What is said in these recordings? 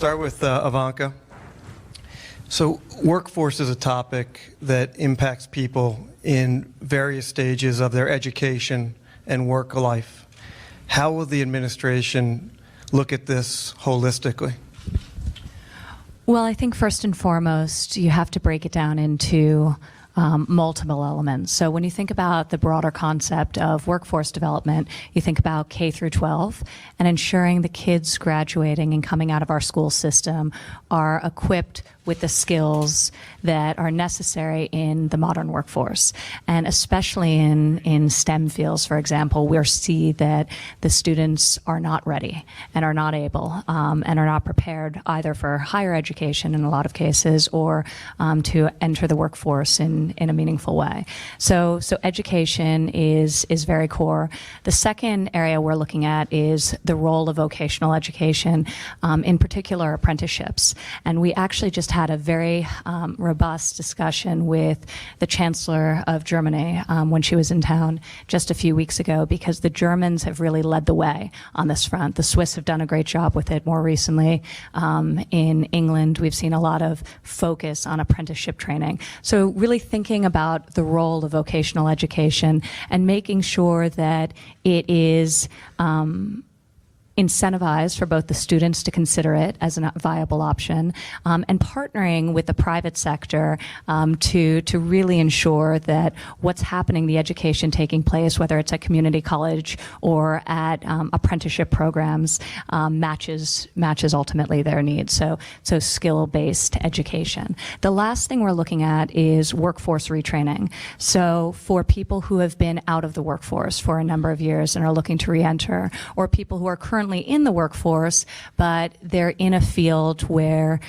Start with Ivanka. So workforce is a topic that impacts people in various stages of their education and work life. How will the administration look at this holistically? Well, I think first and foremost, you have to break it down into multiple elements. So when you think about the broader concept of workforce development, you think about K through 12 and ensuring the kids graduating and coming out of our school system are equipped with the skills that are necessary in the modern workforce. And especially in STEM fields, for example, we see that the students are not ready and are not able and are not prepared either for higher education in a lot of cases or to enter the workforce in a meaningful way. So education is very core. The second area we're looking at is the role of vocational education, in particular apprenticeships. And we actually just had a very robust discussion with the Chancellor of Germany when she was in town just a few weeks ago, because the Germans have really led the way on this front. The Swiss have done a great job with it more recently. In England, we've seen a lot of focus on apprenticeship training. So really thinking about the role of vocational education and making sure that it is incentivized for both the students to consider it as a viable option and partnering with the private sector to really ensure that what's happening, the education taking place, whether it's at community college or at apprenticeship programs, matches ultimately their needs. So skill-based education. The last thing we're looking at is workforce retraining. So for people who have been out of the workforce for a number of years and are looking to re-enter, or people who are currently in the workforce, but they're in a field where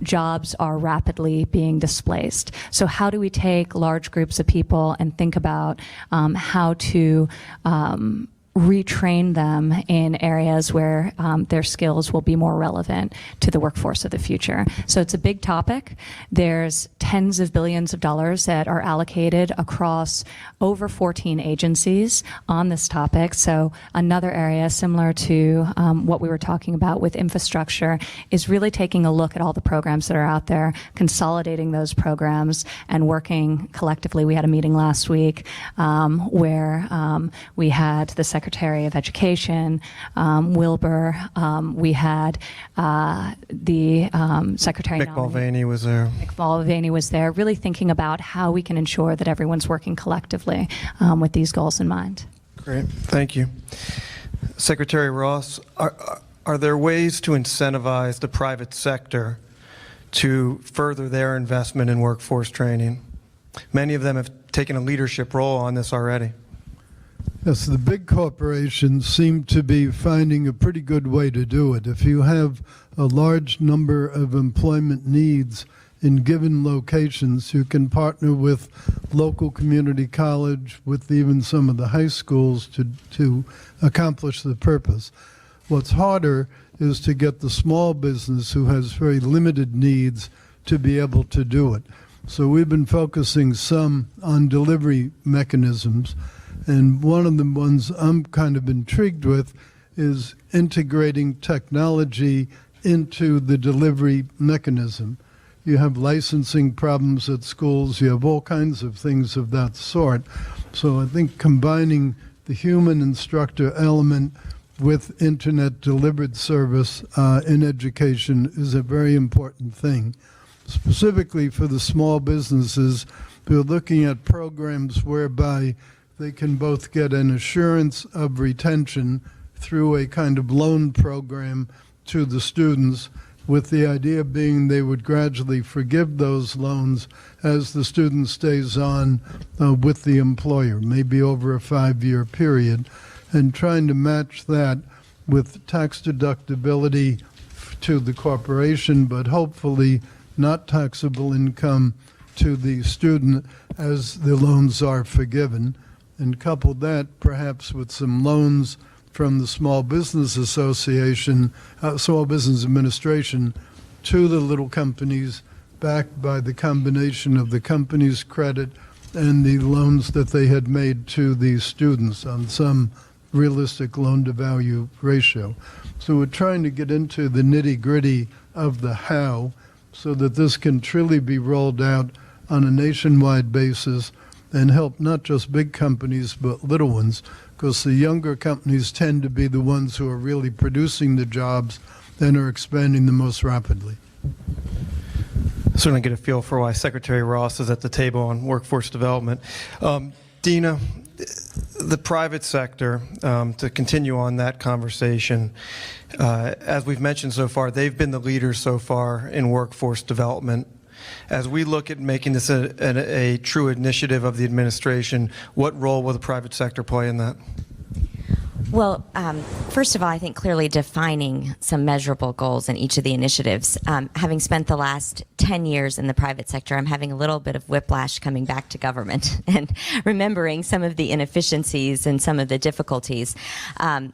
jobs are rapidly being displaced. So how do we take large groups of people and think about how to retrain them in areas where their skills will be more relevant to the workforce of the future. So it's a big topic. There's tens of billions of dollars that are allocated across over 14 agencies on this topic. So another area similar to what we were talking about with infrastructure is really taking a look at all the programs that are out there, consolidating those programs and working collectively. We had a meeting last week where we had the Secretary of Education, Wilbur. We had the Secretary Mick Mulvaney was there. Mick Mulvaney was there, really thinking about how we can ensure that everyone's working collectively with these goals in mind. Great, thank you. Secretary Ross, are there ways to incentivize the private sector to further their investment in workforce training? Many of them have taken a leadership role on this already. Yes, the big corporations seem to be finding a pretty good way to do it. If you have a large number of employment needs in given locations, you can partner with local community college, with even some of the high schools to accomplish the purpose. What's harder is to get the small business who has very limited needs to be able to do it. So we've been focusing some on delivery mechanisms. And one of the ones I'm kind of intrigued with is integrating technology into the delivery mechanism. You have licensing problems at schools, you have all kinds of things of that sort. So I think combining the human instructor element with internet delivered service in education is a very important thing. Specifically for the small businesses, we're looking at programs whereby they can both get an assurance of retention through a kind of loan program to the students, with the idea being they would gradually forgive those loans as the student stays on with the employer, maybe over a 5-year period, and trying to match that with tax deductibility to the corporation, but hopefully not taxable income to the student as the loans are forgiven. And couple that perhaps with some loans from the Small Business Association, Small Business Administration, to the little companies, backed by the combination of the company's credit and the loans that they had made to these students on some realistic loan-to-value ratio. So we're trying to get into the nitty-gritty of the how so that this can truly be rolled out on a nationwide basis and help not just big companies but little ones, because the younger companies tend to be the ones who are really producing the jobs and are expanding the most rapidly. Certainly get a feel for why Secretary Ross is at the table on workforce development. Dina, the private sector, to continue on that conversation, as we've mentioned so far, they've been the leaders so far in workforce development. As we look at making this a true initiative of the administration, what role will the private sector play in that? Well, first of all, I think clearly defining some measurable goals in each of the initiatives. Having spent the last 10 years in the private sector, I'm having a little bit of whiplash coming back to government and remembering some of the inefficiencies and some of the difficulties.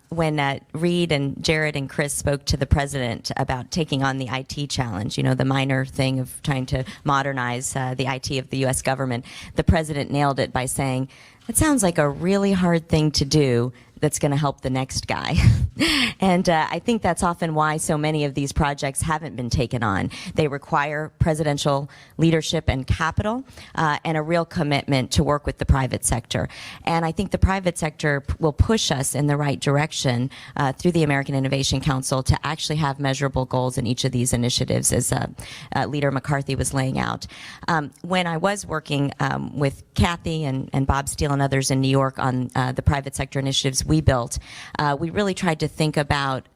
When Reed and Jared and Chris spoke to the president about taking on the IT challenge, you know, the minor thing of trying to modernize the IT of the U.S. government, the president nailed it by saying, "It sounds like a really hard thing to do that's going to help the next guy." And I think that's often why so many of these projects haven't been taken on. They require presidential leadership and capital and a real commitment to work with the private sector. And I think the private sector will push us in the right direction through the American Innovation Council to actually have measurable goals in each of these initiatives, as Leader McCarthy was laying out. When I was working with Kathy and Bob Steele and others in New York on the private sector initiatives we built, we really tried to think about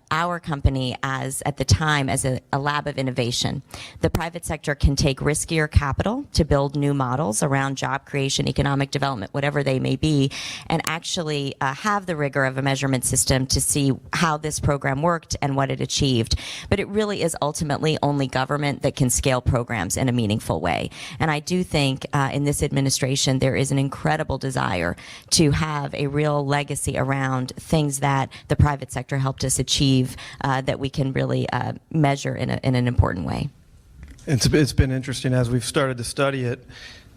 our company as, at the time, as a lab of innovation. The private sector can take riskier capital to build new models around job creation, economic development, whatever they may be, and actually have the rigor of a measurement system to see how this program worked and what it achieved. But it really is ultimately only government that can scale programs in a meaningful way. And I do think in this administration there is an incredible desire to have a real legacy around things that the private sector helped us achieve that we can really measure in an important way. It's been interesting as we've started to study it.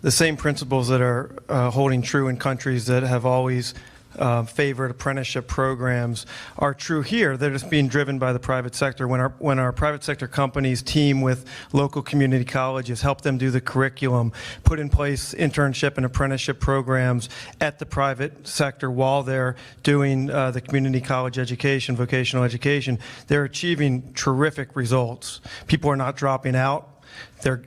The same principles that are holding true in countries that have always favored apprenticeship programs are true here. They're just being driven by the private sector. When our private sector companies team with local community colleges, help them do the curriculum, put in place internship and apprenticeship programs at the private sector while they're doing the community college education, vocational education, they're achieving terrific results. People are not dropping out.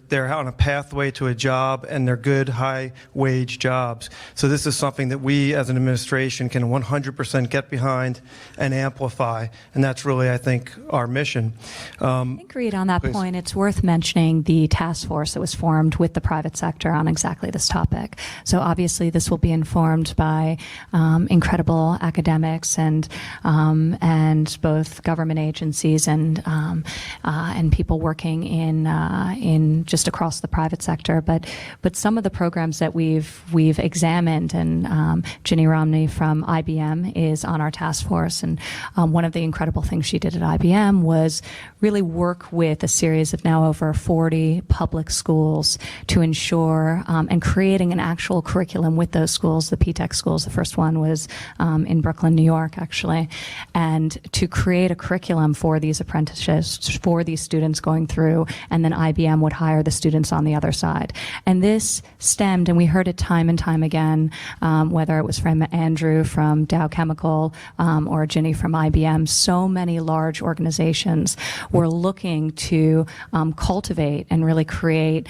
They're on a pathway to a job, and they're good, high-wage jobs. So this is something that we, as an administration, can 100% get behind and amplify, and that's really, I think, our mission. I think, Reed, on that point, it's worth mentioning the task force that was formed with the private sector on exactly this topic. So obviously, this will be informed by incredible academics and both government agencies and people working in just across the private sector, but some of the programs that we've examined, and Ginny Romney from IBM is on our task force, and one of the incredible things she did at IBM was really work with a series of now over 40 public schools to ensure and creating an actual curriculum with those schools, the P-TECH schools. The first one was in Brooklyn, New York, actually, and to create a curriculum for these apprenticeships, for these students going through, and then IBM would hire the students on the other side. And this stemmed, and we heard it time and time again, whether it was from Andrew from Dow Chemical or Ginny from IBM, so many large organizations were looking to cultivate and really create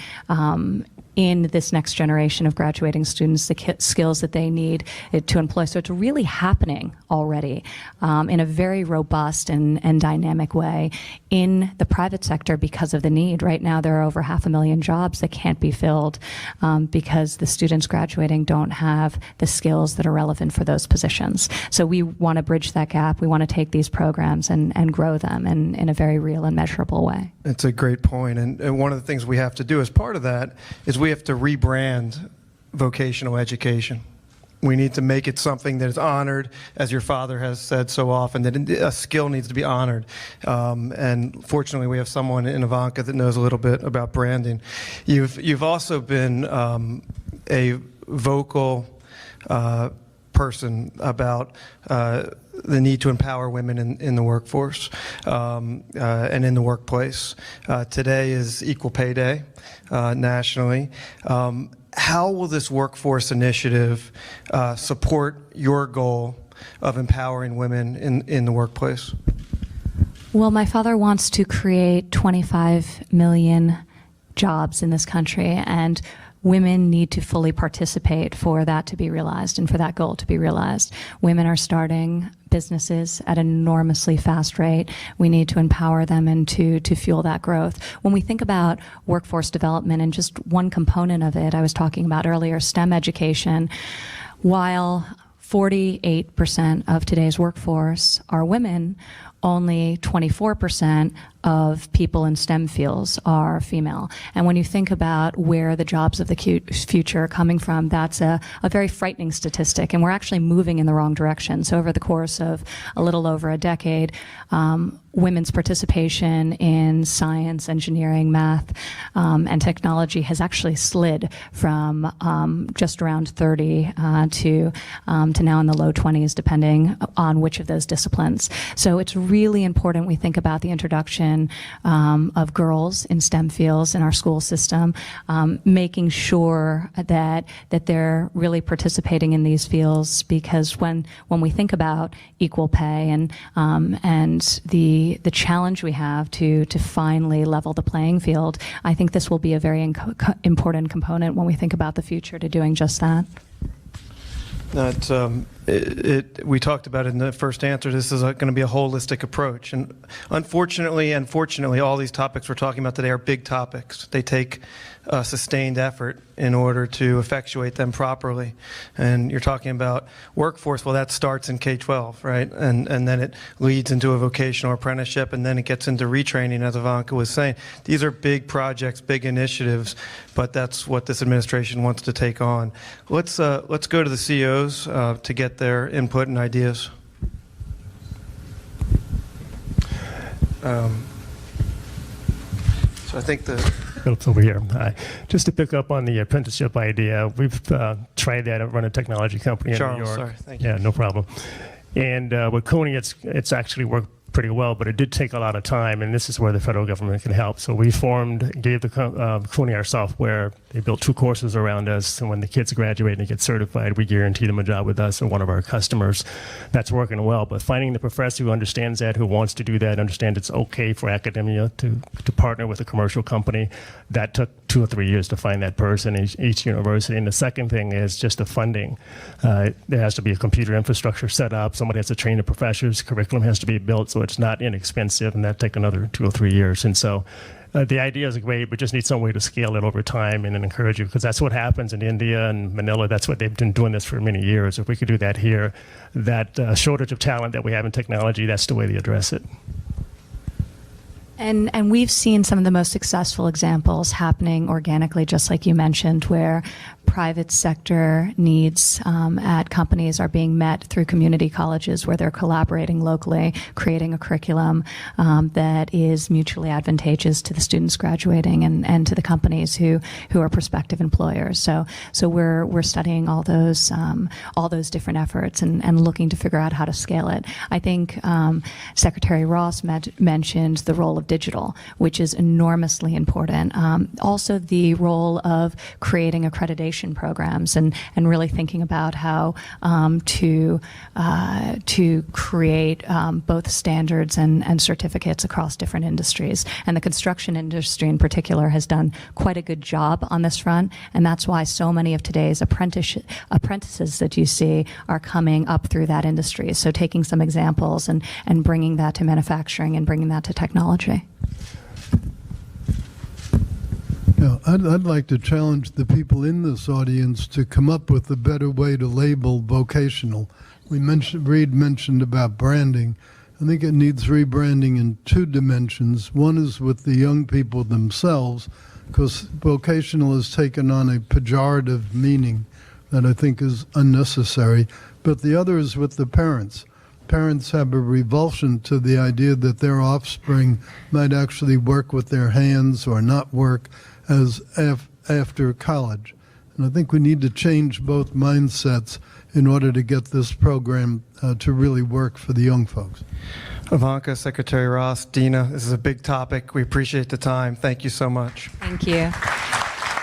in this next generation of graduating students the skills that they need to employ. So it's really happening already in a very robust and dynamic way in the private sector because of the need. Right now there are over 500,000 jobs that can't be filled because the students graduating don't have the skills that are relevant for those positions. So we want to bridge that gap. We want to take these programs and grow them in a very real and measurable way. It's a great point. And one of the things we have to do as part of that is we have to rebrand vocational education. We need to make it something that is honored, as your father has said so often, that a skill needs to be honored. And fortunately, we have someone in Ivanka that knows a little bit about branding. You've also been a vocal person about the need to empower women in the workforce and in the workplace. Today is Equal Pay Day nationally. How will this workforce initiative support your goal of empowering women in the workplace? Well, my father wants to create 25 million jobs in this country, and women need to fully participate for that to be realized and for that goal to be realized. Women are starting businesses at an enormously fast rate. We need to empower them and to fuel that growth. When we think about workforce development, and just one component of it, I was talking about earlier, STEM education, while 48% of today's workforce are women, only 24% of people in STEM fields are female. And when you think about where the jobs of the future are coming from, that's a very frightening statistic, and we're actually moving in the wrong direction. So over the course of a little over a decade, women's participation in science, engineering, math, and technology has actually slid from just around 30 to now in the low 20s, depending on which of those disciplines. So it's really important we think about the introduction of girls in STEM fields in our school system, making sure that they're really participating in these fields, because when we think about equal pay and the challenge we have to finally level the playing field, I think this will be a very important component when we think about the future to doing just that. We talked about it in the first answer. This is going to be a holistic approach. And unfortunately and fortunately, all these topics we're talking about today are big topics. They take sustained effort in order to effectuate them properly. And you're talking about workforce. Well, that starts in K-12, right? And then it leads into a vocational apprenticeship, and then it gets into retraining, as Ivanka was saying. These are big projects, big initiatives, but that's what this administration wants to take on. Let's go to the CEOs to get their input and ideas. So I think Phillips over here. Just to pick up on the apprenticeship idea, we've tried that at Run a Technology Company in New York. Sorry, thank you. Yeah, no problem. And with CUNY, it's actually worked pretty well, but it did take a lot of time, and this is where the federal government can help. So we gave the CUNY our software. They built 2 courses around us, and when the kids graduate and they get certified, we guarantee them a job with us or one of our customers. That's working well, but finding the professor who understands that, who wants to do that, understands it's okay for academia to partner with a commercial company, that took 2 or 3 years to find that person in each university. And the second thing is just the funding. There has to be a computer infrastructure set up. Somebody has to train the professors. Curriculum has to be built, so it's not inexpensive, and that take another 2 or 3 years. And so the idea is great, but just need some way to scale it over time and then encourage you, because that's what happens in India and Manila. That's what they've been doing this for many years. If we could do that here, that shortage of talent that we have in technology, that's the way they address it. And we've seen some of the most successful examples happening organically, just like you mentioned, where private sector needs at companies are being met through community colleges, where they're collaborating locally, creating a curriculum that is mutually advantageous to the students graduating and to the companies who are prospective employers. So we're studying all those different efforts and looking to figure out how to scale it. I think Secretary Ross mentioned the role of digital, which is enormously important. Also the role of creating accreditation programs and really thinking about how to create both standards and certificates across different industries. And the construction industry in particular has done quite a good job on this front, and that's why so many of today's apprentices that you see are coming up through that industry. So taking some examples and bringing that to manufacturing and bringing that to technology. Yeah, I'd like to challenge the people in this audience to come up with a better way to label vocational. Reed mentioned about branding. I think it needs rebranding in 2 dimensions. One is with the young people themselves, because vocational has taken on a pejorative meaning that I think is unnecessary. But the other is with the parents. Parents have a revulsion to the idea that their offspring might actually work with their hands or not work as after college. And I think we need to change both mindsets in order to get this program to really work for the young folks. Ivanka, Secretary Ross, Dina, this is a big topic. We appreciate the time. Thank you so much. Thank you.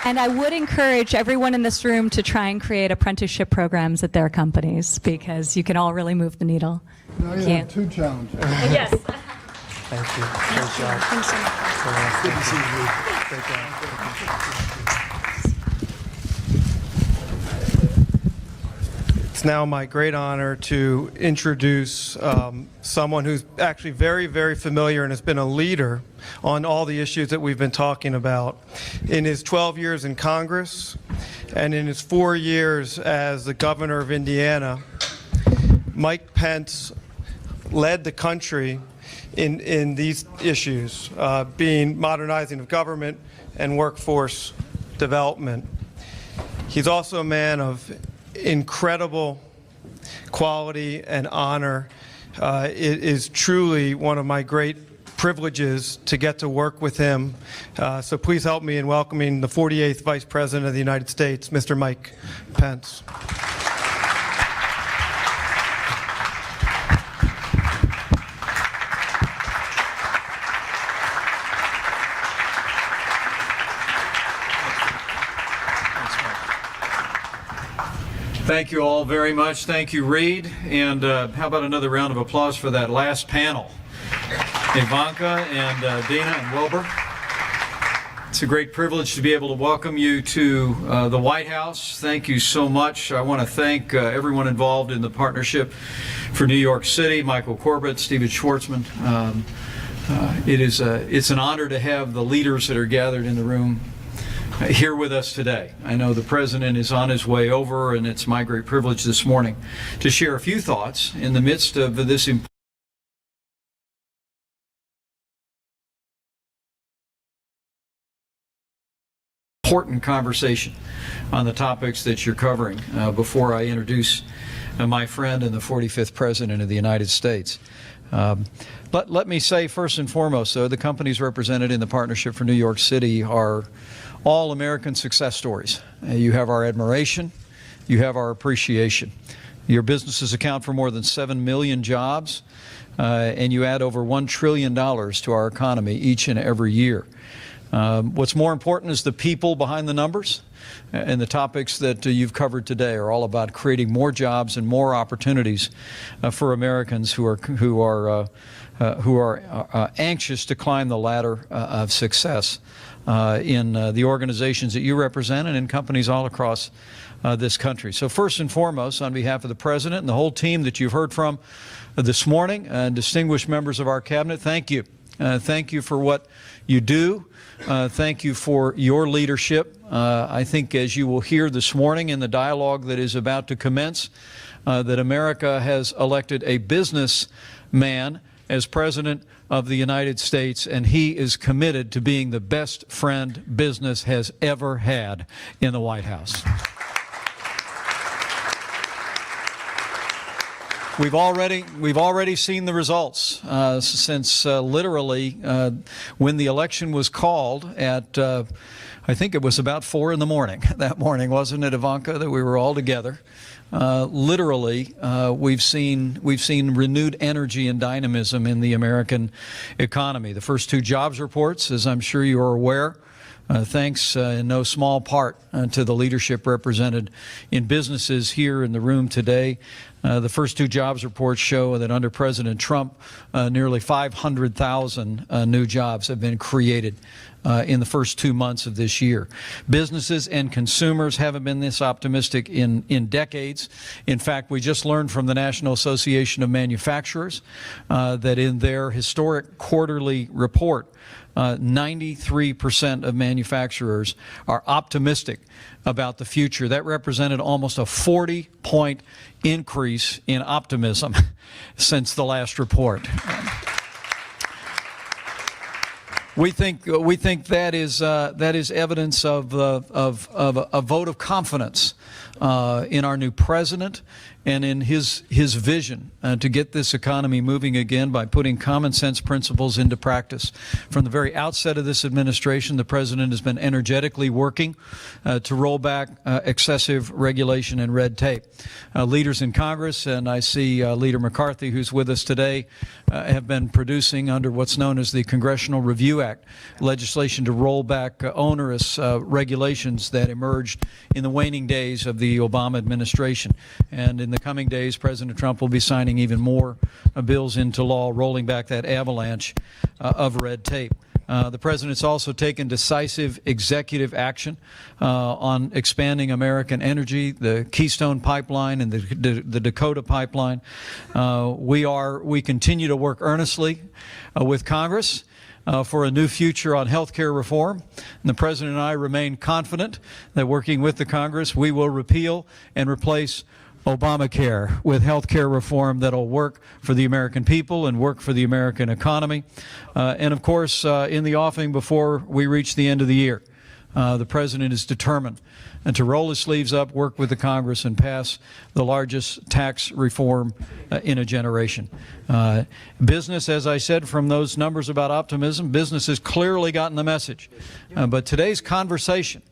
And I would encourage everyone in this room to try and create apprenticeship programs at their companies, because you can all really move the needle. Now you have two challenges. Yes. Thank you. Great job. Thanks so much. Good to see you. Great job. It's now my great honor to introduce someone who's actually very, very familiar and has been a leader on all the issues that we've been talking about. In his 12 years in Congress and in his 4 years as the governor of Indiana, Mike Pence led the country in these issues, being modernizing of government and workforce development. He's also a man of incredible quality and honor. It is truly one of my great privileges to get to work with him. So please help me in welcoming the 48th Vice President of the United States, Mr. Mike Pence. Thank you all very much. Thank you, Reed. And how about another round of applause for that last panel? Ivanka and Dina and Wilbur. It's a great privilege to be able to welcome you to the White House. Thank you so much. I want to thank everyone involved in the Partnership for New York City, Michael Corbett, Stephen Schwartzman. It's an honor to have the leaders that are gathered in the room here with us today. I know the President is on his way over, and it's my great privilege this morning to share a few thoughts in the midst of this important conversation on the topics that you're covering before I introduce my friend and the 45th President of the United States. Let me say first and foremost, though, the companies represented in the Partnership for New York City are all American success stories. You have our admiration, you have our appreciation. Your businesses account for more than 7 million jobs, and you add over $1 trillion to our economy each and every year. What's more important is the people behind the numbers, and the topics that you've covered today are all about creating more jobs and more opportunities for Americans who are anxious to climb the ladder of success in the organizations that you represent and in companies all across this country. So first and foremost, on behalf of the President and the whole team that you've heard from this morning, distinguished members of our Cabinet, thank you. Thank you for what you do. Thank you for your leadership. I think, as you will hear this morning in the dialogue that is about to commence, that America has elected a businessman as President of the United States, and he is committed to being the best friend business has ever had in the White House. We've already seen the results since literally when the election was called at I think it was about 4 in the morning that morning, wasn't it, Ivanka, that we were all together. Literally, we've seen renewed energy and dynamism in the American economy. The first 2 jobs reports, as I'm sure you are aware, thanks in no small part to the leadership represented in businesses here in the room today. The first 2 jobs reports show that under President Trump, nearly 500,000 new jobs have been created in the first 2 months of this year. Businesses and consumers haven't been this optimistic in decades. In fact, we just learned from the National Association of Manufacturers that in their historic quarterly report, 93% of manufacturers are optimistic about the future. That represented almost a 40-point increase in optimism since the last report. We think that is evidence of a vote of confidence in our new president and in his vision to get this economy moving again by putting common sense principles into practice. From the very outset of this administration, the president has been energetically working to roll back excessive regulation and red tape. Leaders in Congress, and I see Leader McCarthy, who's with us today, have been producing under what's known as the Congressional Review Act legislation to roll back onerous regulations that emerged in the waning days of the Obama administration. And in the coming days, President Trump will be signing even more bills into law, rolling back that avalanche of red tape. The president's also taken decisive executive action on expanding American energy, the Keystone Pipeline and the Dakota Pipeline. We continue to work earnestly with Congress for a new future on health care reform. And the President and I remain confident that working with the Congress, we will repeal and replace Obamacare with health care reform that will work for the American people and work for the American economy. And of course, in the offing before we reach the end of the year, the President is determined to roll his sleeves up, work with the Congress, and pass the largest tax reform in a generation. Business, as I said, from those numbers about optimism, business has clearly gotten the message. But today's conversation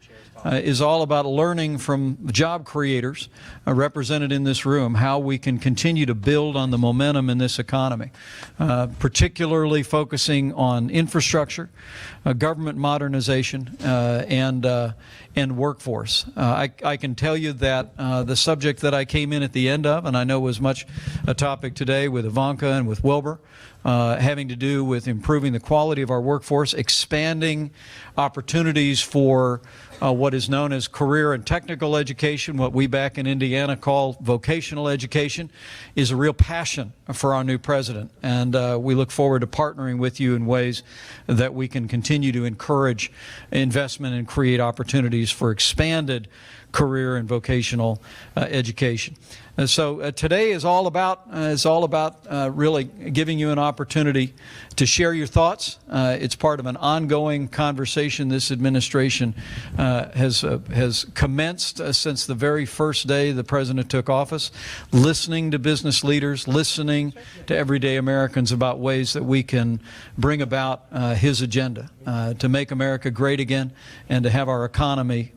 is all about learning from job creators represented in this room how we can continue to build on the momentum in this economy, particularly focusing on infrastructure, government modernization, and workforce. I can tell you that the subject that I came in at the end of, and I know was much a topic today with Ivanka and with Wilbur, having to do with improving the quality of our workforce, expanding opportunities for what is known as career and technical education, what we back in Indiana call vocational education, is a real passion for our new president. And we look forward to partnering with you in ways that we can continue to encourage investment and create opportunities for expanded career and vocational education. So today is all about really giving you an opportunity to share your thoughts. It's part of an ongoing conversation this administration has commenced since the very first day the president took office, listening to business leaders, listening to everyday Americans about ways that we can bring about his agenda to make America great again and to have our economy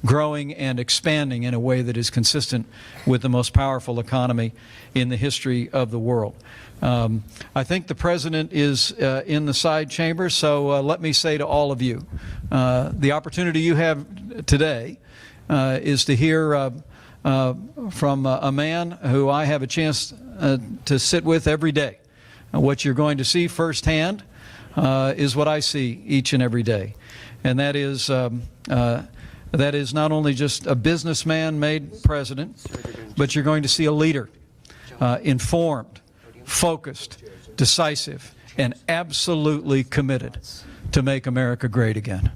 growing and expanding in a way that is consistent with the most powerful economy in the history of the world. I think the president is in the side chamber, so let me say to all of you, the opportunity you have today is to hear from a man who I have a chance to sit with every day. What you're going to see firsthand is what I see each and every day, and that is not only just a businessman made president, but you're going to see a leader, informed, focused, decisive, and absolutely committed to make America great again.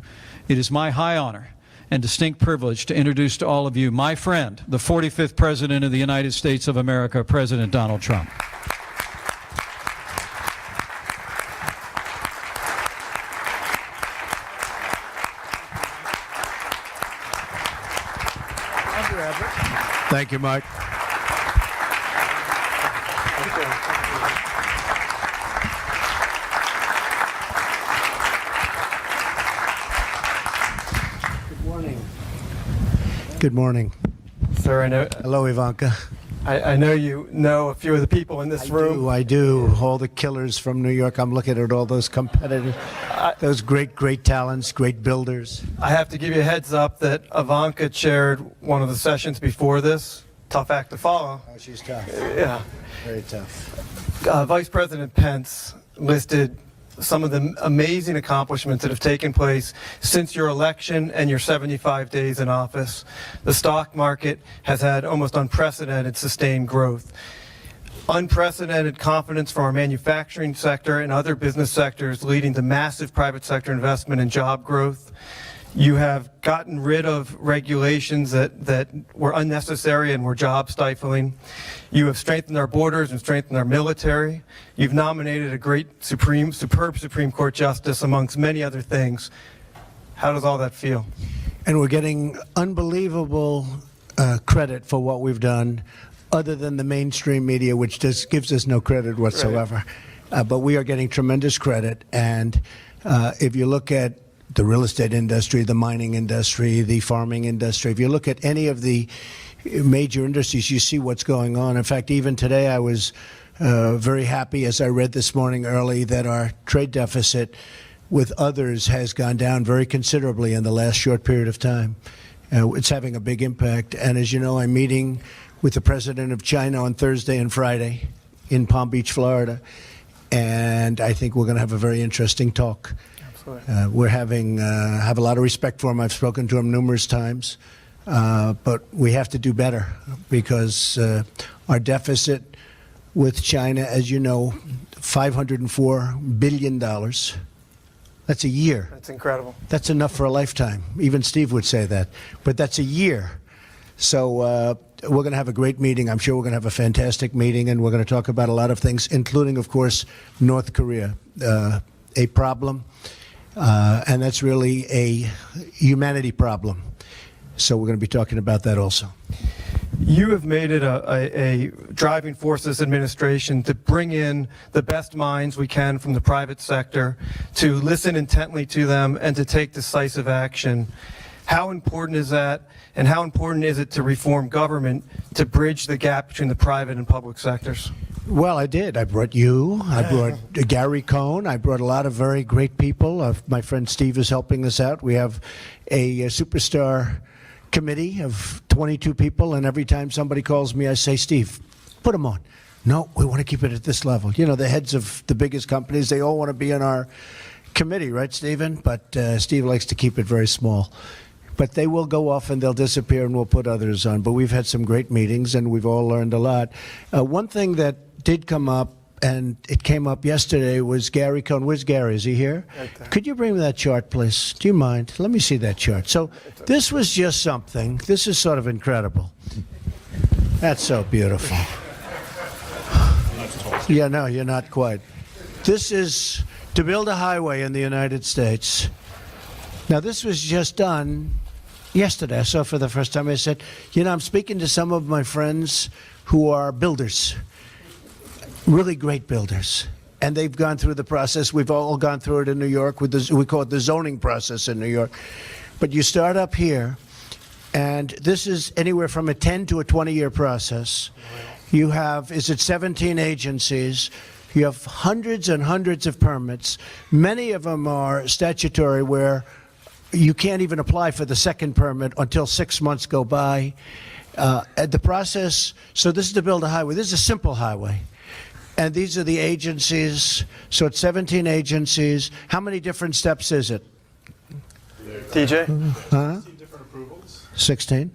It is my high honor and distinct privilege to introduce to all of you my friend, the 45th President of the United States of America, President Donald Trump. Thank you, Mike. Good morning. Sir, I know. Hello, Ivanka. I know you know a few of the people in this room. I do. All the killers from New York. I'm looking at all those competitors, those great talents, great builders. I have to give you a heads up that Ivanka chaired one of the sessions before this. Tough act to follow. Oh, she's tough. Yeah. Very tough. Vice President Pence listed some of the amazing accomplishments that have taken place since your election and your 75 days in office. The stock market has had almost unprecedented sustained growth. Unprecedented confidence from our manufacturing sector and other business sectors, leading to massive private sector investment and job growth. You have gotten rid of regulations that were unnecessary and were job stifling. You have strengthened our borders and strengthened our military. You've nominated a great superb Supreme Court justice, amongst many other things. How does all that feel? And we're getting unbelievable credit for what we've done, other than the mainstream media, which just gives us no credit whatsoever. But we are getting tremendous credit. And if you look at the real estate industry, the mining industry, the farming industry, if you look at any of the major industries, you see what's going on. In fact, even today I was very happy, as I read this morning early, that our trade deficit with others has gone down very considerably in the last short period of time. It's having a big impact. And as you know, I'm meeting with the president of China on Thursday and Friday in Palm Beach, Florida. And I think we're going to have a very interesting talk. We're have a lot of respect for him. I've spoken to him numerous times. But we have to do better, because our deficit with China, as you know, $504 billion. That's a year. That's incredible. That's enough for a lifetime. Even Steve would say that. But that's a year. So we're going to have a great meeting. I'm sure we're going to have a fantastic meeting, and we're going to talk about a lot of things, including, of course, North Korea, a problem. And that's really a humanity problem. So we're going to be talking about that also. You have made it a driving force of this administration to bring in the best minds we can from the private sector, to listen intently to them, and to take decisive action. How important is that, and how important is it to reform government to bridge the gap between the private and public sectors? Well, I did. I brought you. I brought Gary Cohn. I brought a lot of very great people. My friend Steve is helping us out. We have a superstar committee of 22 people, and every time somebody calls me, I say, Steve, put them on. No, we want to keep it at this level. You know, the heads of the biggest companies, they all want to be on our committee, right, Stephen? But Steve likes to keep it very small. But they will go off and they'll disappear, and we'll put others on. But we've had some great meetings, and we've all learned a lot. One thing that did come up, and it came up yesterday, was Gary Cohn. Where's Gary? Is he here? Right there. Could you bring me that chart, please? Do you mind? Let me see that chart. So this was just something. This is sort of incredible. That's so beautiful. Yeah, no, you're not quite. This is to build a highway in the United States. Now, this was just done yesterday. I saw it for the first time. I said, you know, I'm speaking to some of my friends who are builders, really great builders. And they've gone through the process. We've all gone through it in New York. With we call it the zoning process in New York. But you start up here, and this is anywhere from a 10 to a 20-year process. You have, 17 agencies. You have hundreds and hundreds of permits. Many of them are statutory, where you can't even apply for the second permit until 6 months go by. The process, so this is to build a highway. This is a simple highway. And these are the agencies. So it's 17 agencies. How many different steps is it? TJ? 16 different approvals. 16?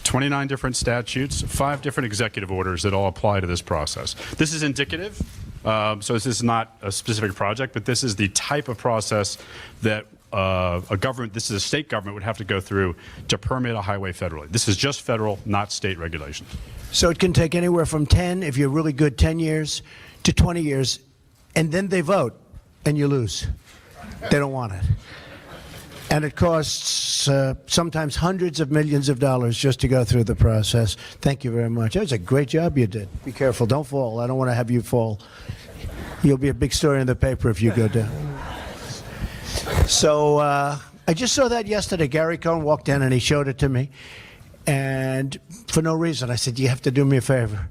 29 different statutes, 5 different executive orders that all apply to this process. This is indicative, so this is not a specific project, but this is the type of process that a government, this is a state government, would have to go through to permit a highway federally. This is just federal, not state regulations. So it can take anywhere from 10, if you're really good, 10 years to 20 years, and then they vote, and you lose. They don't want it. And it costs sometimes hundreds of millions of dollars just to go through the process. Thank you very much. That was a great job you did. Be careful. Don't fall. I don't want to have you fall. You'll be a big story in the paper if you go down. So I just saw that yesterday. Gary Cohn walked in and he showed it to me. And for no reason, I said, you have to do me a favor.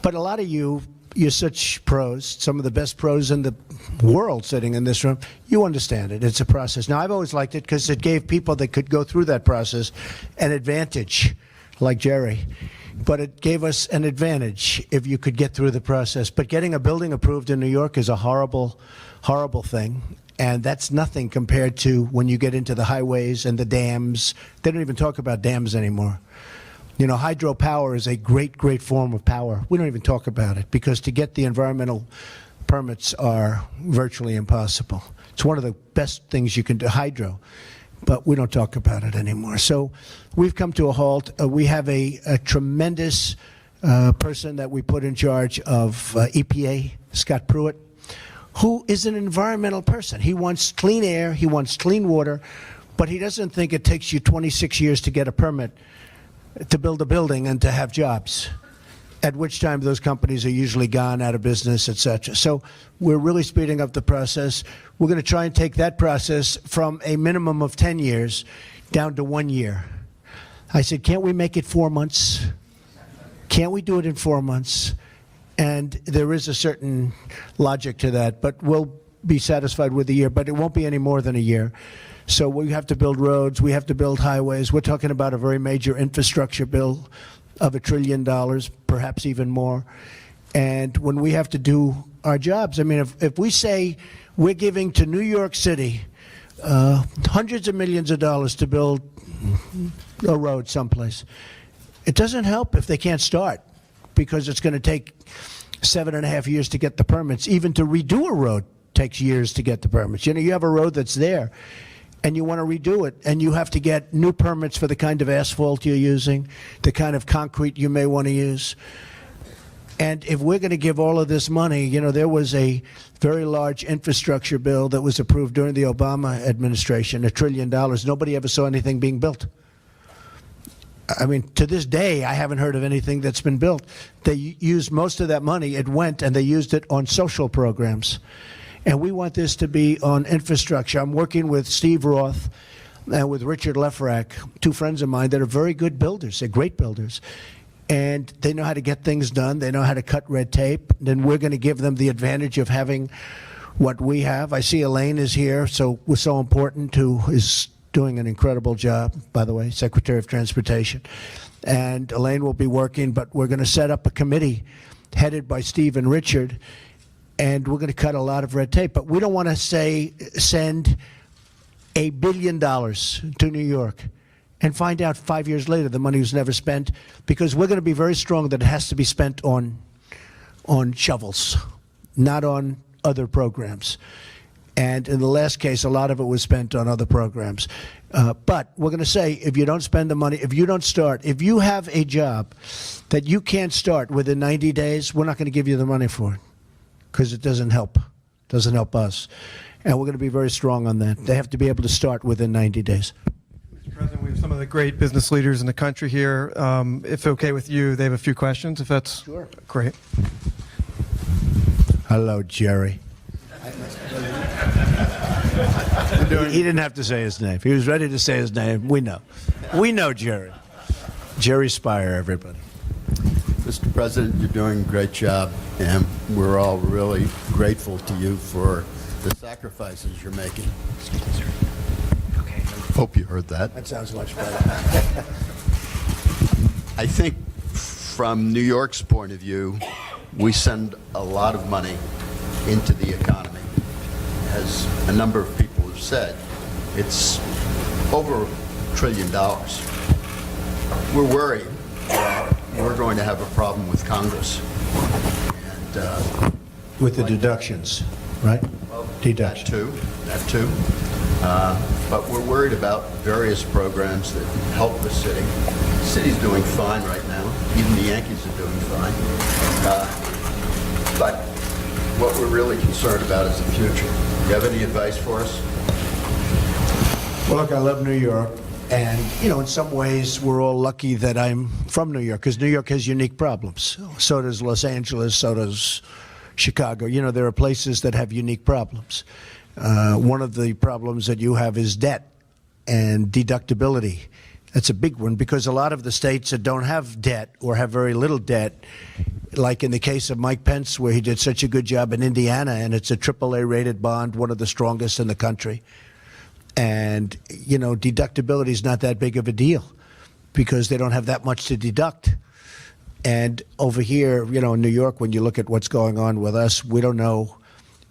But a lot of you're such pros, some of the best pros in the world sitting in this room. You understand it. It's a process. Now, I've always liked it because it gave people that could go through that process an advantage, like Jerry. But it gave us an advantage if you could get through the process. But getting a building approved in New York is a horrible, horrible thing. And that's nothing compared to when you get into the highways and the dams. They don't even talk about dams anymore. You know, hydropower is a great, great form of power. We don't even talk about it because to get the environmental permits are virtually impossible. It's one of the best things you can do, hydro, but we don't talk about it anymore. So we've come to a halt. We have a tremendous person that we put in charge of EPA, Scott Pruitt, who is an environmental person. He wants clean air, he wants clean water, but he doesn't think it takes you 26 years to get a permit to build a building and to have jobs, at which time those companies are usually gone out of business, et cetera. So we're really speeding up the process. We're going to try and take that process from a minimum of 10 years down to 1 year. I said, can't we make it 4 months? Can't we do it in 4 months? And there is a certain logic to that, but we'll be satisfied with a year, but it won't be any more than a year. So we have to build roads, we have to build highways. We're talking about a very major infrastructure bill of $1 trillion, perhaps even more. And when we have to do our jobs, I mean, if we say we're giving to New York City hundreds of millions of dollars to build a road someplace, it doesn't help if they can't start, because it's going to take 7.5 years to get the permits. Even to redo a road takes years to get the permits. You know, you have a road that's there, and you want to redo it, and you have to get new permits for the kind of asphalt you're using, the kind of concrete you may want to use. And if we're going to give all of this money, you know, there was a very large infrastructure bill that was approved during the Obama administration, $1 trillion. Nobody ever saw anything being built. I mean, to this day, I haven't heard of anything that's been built. They used most of that money, it went, and they used it on social programs. And we want this to be on infrastructure. I'm working with Steve Roth and with Richard Lefrak, two friends of mine that are very good builders. They're great builders. And they know how to get things done. They know how to cut red tape. Then we're going to give them the advantage of having what we have. I see Elaine is here, so we're so important, who is doing an incredible job, by the way, Secretary of Transportation. And Elaine will be working, but we're going to set up a committee headed by Steve and Richard, and we're going to cut a lot of red tape. But we don't want to send $1 billion to New York and find out 5 years later the money was never spent, because we're going to be very strong that it has to be spent on shovels, not on other programs. And in the last case, a lot of it was spent on other programs. But we're going to say, if you don't spend the money, if you don't start, if you have a job that you can't start within 90 days, we're not going to give you the money for it, because it doesn't help. It doesn't help us. And we're going to be very strong on that. They have to be able to start within 90 days. Mr. President, we have some of the great business leaders in the country here. If okay with you, they have a few questions, if that's Sure. Great. Hello, Jerry. He didn't have to say his name. He was ready to say his name. We know. We know Jerry. Jerry Spire, everybody. Mr. President, you're doing a great job, and we're all really grateful to you for the sacrifices you're making. Okay. Hope you heard that. That sounds much better. I think from New York's point of view, we send a lot of money into the economy. As a number of people have said, it's over $1 trillion. We're worried that we're going to have a problem with Congress. And With the deductions, right? Deduction. That too. But we're worried about various programs that help the city. The city's doing fine right now. Even the Yankees are doing fine. But what we're really concerned about is the future. Do you have any advice for us? Well, look, I love New York. And, you know, in some ways, we're all lucky that I'm from New York, because New York has unique problems. So does Los Angeles, so does Chicago. You know, there are places that have unique problems. One of the problems that you have is debt and deductibility. That's a big one, because a lot of the states that don't have debt or have very little debt, like in the case of Mike Pence, where he did such a good job in Indiana, and it's a AAA rated bond, one of the strongest in the country. And, you know, deductibility is not that big of a deal, because they don't have that much to deduct. And over here, you know, in New York, when you look at what's going on with us, we don't know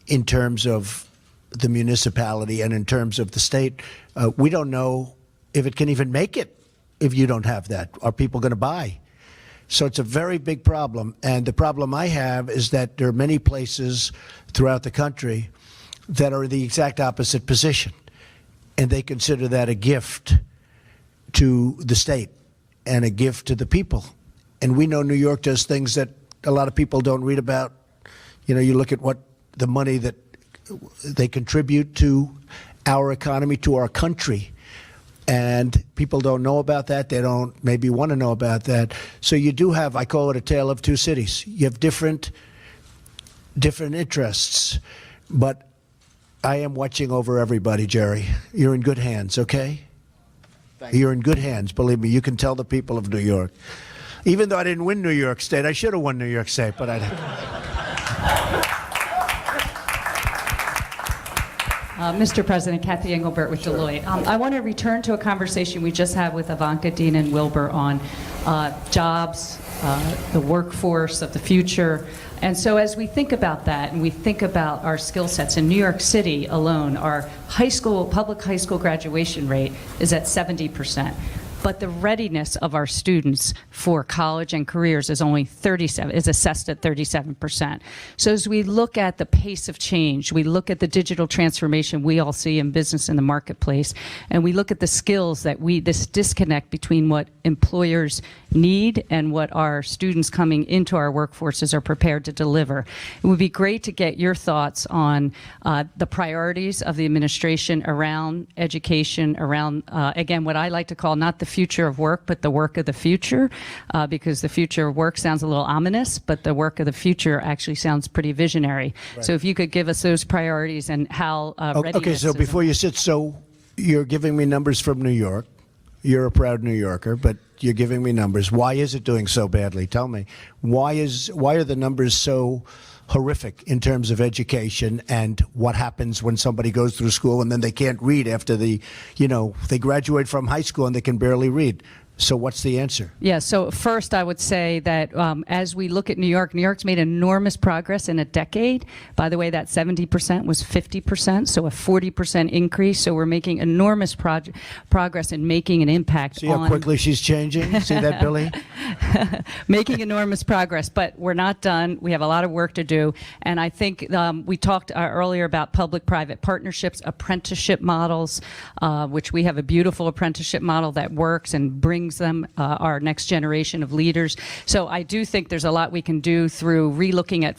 in terms of the municipality and in terms of the state, we don't know if it can even make it if you don't have that. Are people going to buy? So it's a very big problem. And the problem I have is that there are many places throughout the country that are in the exact opposite position. And they consider that a gift to the state and a gift to the people. And we know New York does things that a lot of people don't read about. You know, you look at what the money that they contribute to our economy, to our country. And people don't know about that. They don't maybe want to know about that. So you do have, I call it a tale of two cities. You have different interests. But I am watching over everybody, Jerry. You're in good hands, okay? You're in good hands, believe me. You can tell the people of New York. Even though I didn't win New York State, I should have won New York State, but I didn't. Mr. President, Kathy Engelbert with Deloitte. I want to return to a conversation we just had with Ivanka, Dean, and Wilbur on jobs, the workforce of the future. And so as we think about that and we think about our skill sets, in New York City alone, our public high school graduation rate is at 70%. But the readiness of our students for college and careers is only is assessed at 37%. So as we look at the pace of change, we look at the digital transformation we all see in business in the marketplace, and we look at the skills that this disconnect between what employers need and what our students coming into our workforces are prepared to deliver. It would be great to get your thoughts on the priorities of the administration around education, around, again, what I like to call not the future of work, but the work of the future, because the future of work sounds a little ominous, but the work of the future actually sounds pretty visionary. Right. So if you could give us those priorities and how readiness Okay, so before you sit, so you're giving me numbers from New York. You're a proud New Yorker, but you're giving me numbers. Why is it doing so badly? Tell me. Why are the numbers so horrific in terms of education, and what happens when somebody goes through school and then they can't read after they graduate from high school and they can barely read? So what's the answer? Yeah, so first I would say that as we look at New York, New York's made enormous progress in a decade. By the way, that 70% was 50%, so a 40% increase. So we're making enormous progress in making an impact. See how quickly she's changing? See that, Billy? Making enormous progress, but we're not done. We have a lot of work to do. And I think we talked earlier about public-private partnerships, apprenticeship models, which we have a beautiful apprenticeship model that works and brings them our next generation of leaders. So I do think there's a lot we can do through relooking at